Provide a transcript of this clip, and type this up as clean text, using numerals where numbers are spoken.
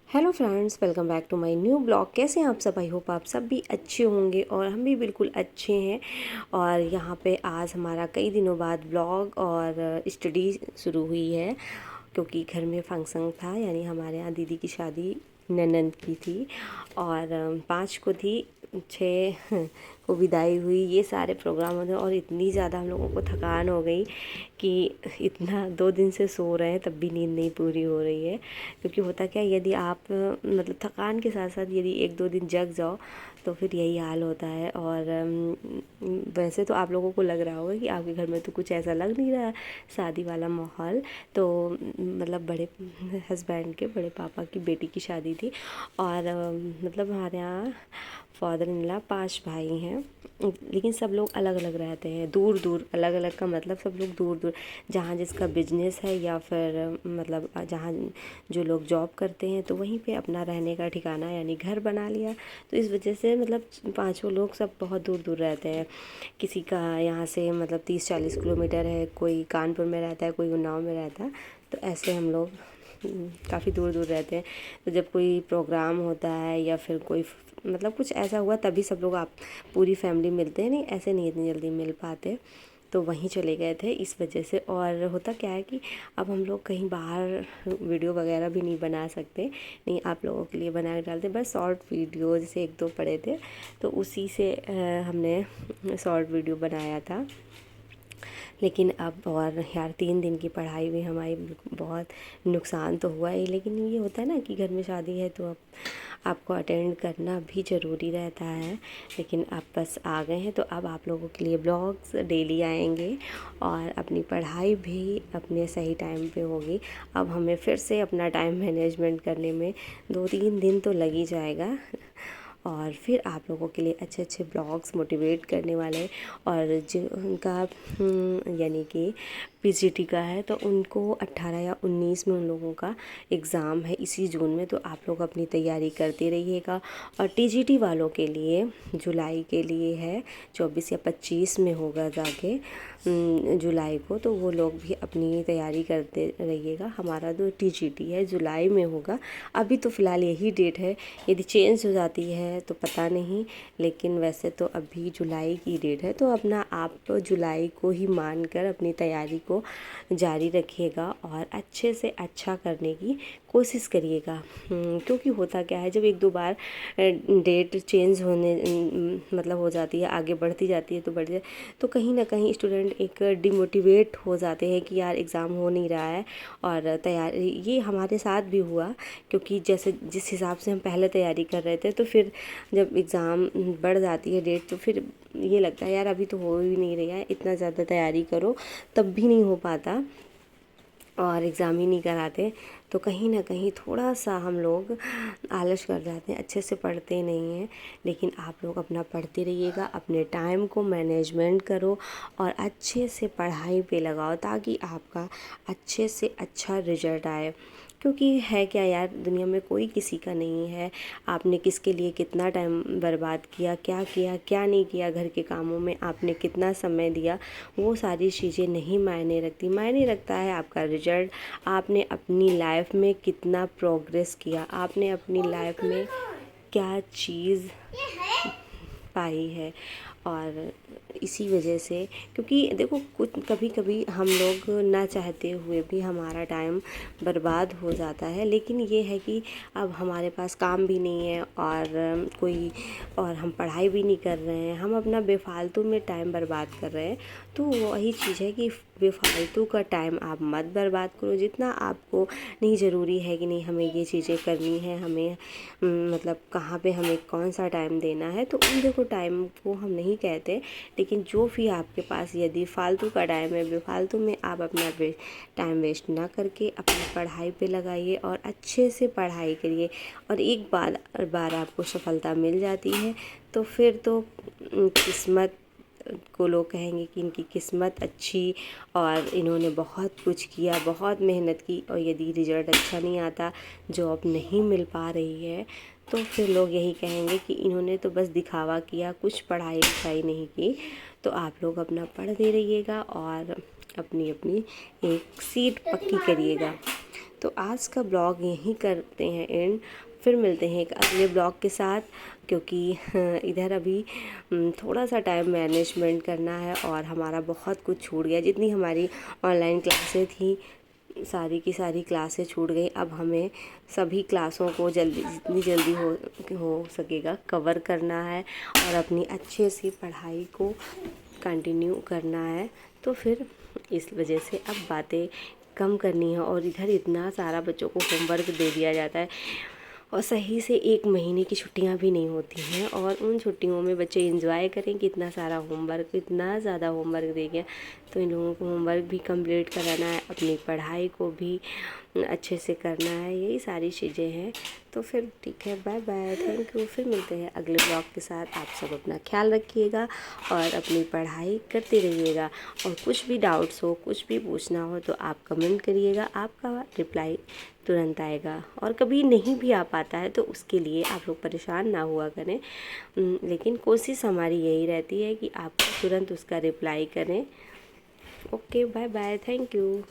Hello friends, welcome back to my new blog. कैसे हैं आप सब? आई होप आप सब भी अच्छे होंगे और हम भी बिल्कुल अच्छे हैं। और यहाँ पे आज हमारा कई दिनों बाद ब्लॉग और स्टडी शुरू हुई है, क्योंकि घर में फंक्शन था। यानी हमारे यहाँ दीदी की शादी ननंद की थी और 5 को थी, 6 को विदाई हुई। ये सारे प्रोग्राम होते हैं और इतनी ज़्यादा हम लोगों को थकान हो गई कि इतना 2 दिन से सो रहे हैं तब भी नींद नहीं पूरी हो रही है। क्योंकि होता क्या है, यदि आप मतलब थकान के साथ साथ यदि 1-2 दिन जग जाओ तो फिर यही हाल होता है। और वैसे तो आप लोगों को लग रहा होगा कि आपके घर में तो कुछ ऐसा लग नहीं रहा शादी वाला माहौल। तो मतलब बड़े हस्बैंड के बड़े पापा की बेटी की शादी थी और मतलब हमारे यहाँ फादर इन लॉ 5 भाई हैं, लेकिन सब लोग अलग अलग रहते हैं, दूर दूर। अलग अलग का मतलब सब लोग दूर दूर, जहाँ जिसका बिजनेस है या फिर मतलब जहाँ जो लोग जॉब करते हैं तो वहीं पे अपना रहने का ठिकाना यानी घर बना लिया। तो इस वजह से मतलब 5 लोग सब बहुत दूर दूर रहते हैं। किसी का यहाँ से मतलब 30-40 किलोमीटर है, कोई कानपुर में रहता है, कोई उन्नाव में रहता है। तो ऐसे हम लोग काफ़ी दूर दूर रहते हैं। तो जब कोई प्रोग्राम होता है या फिर कोई मतलब कुछ ऐसा हुआ तभी सब लोग आप पूरी फैमिली मिलते हैं, नहीं ऐसे नहीं इतनी जल्दी मिल पाते। तो वहीं चले गए थे इस वजह से। और होता क्या है कि अब हम लोग कहीं बाहर वीडियो वगैरह भी नहीं बना सकते, नहीं आप लोगों के लिए बना के डालते, बस शॉर्ट वीडियो जैसे 1-2 पड़े थे तो उसी से हमने शॉर्ट वीडियो बनाया था। लेकिन अब और यार 3 दिन की पढ़ाई भी हमारी बहुत नुकसान तो हुआ ही। लेकिन ये होता है ना कि घर में शादी है तो अब आपको अटेंड करना भी ज़रूरी रहता है। लेकिन अब बस आ गए हैं तो अब आप लोगों के लिए ब्लॉग्स डेली आएंगे और अपनी पढ़ाई भी अपने सही टाइम पे होगी। अब हमें फिर से अपना टाइम मैनेजमेंट करने में 2-3 दिन तो लग ही जाएगा और फिर आप लोगों के लिए अच्छे अच्छे ब्लॉग्स मोटिवेट करने वाले। और जिनका यानी कि पीजीटी का है तो उनको 18 या 19 में उन लोगों का एग्ज़ाम है इसी जून में। तो आप लोग अपनी तैयारी करते रहिएगा। और टीजीटी वालों के लिए जुलाई के लिए है, 24 या 25 में होगा जाके जुलाई को। तो वो लोग भी अपनी तैयारी करते रहिएगा। हमारा जो टीजीटी है जुलाई में होगा, अभी तो फ़िलहाल यही डेट है। यदि चेंज हो जाती है तो पता नहीं, लेकिन वैसे तो अभी जुलाई की डेट है। तो अपना आप जुलाई को ही मानकर अपनी तैयारी को जारी रखिएगा और अच्छे से अच्छा करने की कोशिश करिएगा। क्योंकि होता क्या है, जब 1-2 बार डेट चेंज होने मतलब हो जाती है, आगे बढ़ती जाती है तो बढ़ जाए तो कहीं ना कहीं स्टूडेंट एक डिमोटिवेट हो जाते हैं कि यार एग्ज़ाम हो नहीं रहा है। और तैयारी ये हमारे साथ भी हुआ, क्योंकि जैसे जिस हिसाब से हम पहले तैयारी कर रहे थे तो फिर जब एग्ज़ाम बढ़ जाती है डेट तो फिर ये लगता है यार अभी तो हो ही नहीं रहा है, इतना ज़्यादा तैयारी करो तब भी नहीं हो पाता और एग्ज़ाम ही नहीं कराते। तो कहीं ना कहीं थोड़ा सा हम लोग आलस कर जाते हैं, अच्छे से पढ़ते नहीं हैं। लेकिन आप लोग अपना पढ़ते रहिएगा, अपने टाइम को मैनेजमेंट करो और अच्छे से पढ़ाई पे लगाओ ताकि आपका अच्छे से अच्छा रिजल्ट आए। क्योंकि है क्या यार, दुनिया में कोई किसी का नहीं है। आपने किसके लिए कितना टाइम बर्बाद किया क्या नहीं किया, घर के कामों में आपने कितना समय दिया, वो सारी चीज़ें नहीं मायने रखती। मायने रखता है आपका रिजल्ट। आपने अपनी लाइफ में कितना प्रोग्रेस किया, आपने अपनी लाइफ में क्या चीज़ पाई है। और इसी वजह से, क्योंकि देखो कुछ कभी कभी हम लोग ना चाहते हुए भी हमारा टाइम बर्बाद हो जाता है। लेकिन ये है कि अब हमारे पास काम भी नहीं है और हम पढ़ाई भी नहीं कर रहे हैं, हम अपना बेफालतू में टाइम बर्बाद कर रहे हैं। तो वही चीज़ है कि बेफालतू का टाइम आप मत बर्बाद करो। जितना आपको नहीं ज़रूरी है कि नहीं हमें ये चीज़ें करनी है, हमें मतलब कहाँ पे हमें कौन सा टाइम देना है, तो उन देखो टाइम को हम नहीं कहते। लेकिन जो भी आपके पास यदि फालतू का टाइम है, बेफालतू में आप अपना टाइम वेस्ट ना करके अपनी पढ़ाई पे लगाइए और अच्छे से पढ़ाई करिए। और एक बार आपको सफलता मिल जाती है तो फिर तो किस्मत को लोग कहेंगे कि इनकी किस्मत अच्छी और इन्होंने बहुत कुछ किया, बहुत मेहनत की। और यदि रिज़ल्ट अच्छा नहीं आता, जॉब नहीं मिल पा रही है, तो फिर लोग यही कहेंगे कि इन्होंने तो बस दिखावा किया, कुछ पढ़ाई लिखाई नहीं की। तो आप लोग अपना पढ़ते रहिएगा और अपनी अपनी एक सीट पक्की करिएगा। तो आज का ब्लॉग यहीं करते हैं एंड, फिर मिलते हैं एक अगले ब्लॉग के साथ, क्योंकि इधर अभी थोड़ा सा टाइम मैनेजमेंट करना है और हमारा बहुत कुछ छूट गया। जितनी हमारी ऑनलाइन क्लासें थी सारी की सारी क्लासें छूट गई। अब हमें सभी क्लासों को जितनी जल्दी हो सकेगा कवर करना है और अपनी अच्छे से पढ़ाई को कंटिन्यू करना है। तो फिर इस वजह से अब बातें कम करनी है। और इधर इतना सारा बच्चों को होमवर्क दे दिया जाता है और सही से 1 महीने की छुट्टियां भी नहीं होती हैं, और उन छुट्टियों में बच्चे एंजॉय करें कि इतना सारा होमवर्क, इतना ज़्यादा होमवर्क दे गया। तो इन लोगों को होमवर्क भी कंप्लीट कराना है, अपनी पढ़ाई को भी अच्छे से करना है, यही सारी चीज़ें हैं। तो फिर ठीक है, बाय बाय, थैंक यू। फिर मिलते हैं अगले ब्लॉग के साथ। आप सब अपना ख्याल रखिएगा और अपनी पढ़ाई करते रहिएगा। और कुछ भी डाउट्स हो, कुछ भी पूछना हो तो आप कमेंट करिएगा, आपका रिप्लाई तुरंत आएगा। और कभी नहीं भी आ पाता है तो उसके लिए आप लोग परेशान ना हुआ करें, लेकिन कोशिश हमारी यही रहती है कि आप तुरंत उसका रिप्लाई करें। Okay, bye bye, thank you.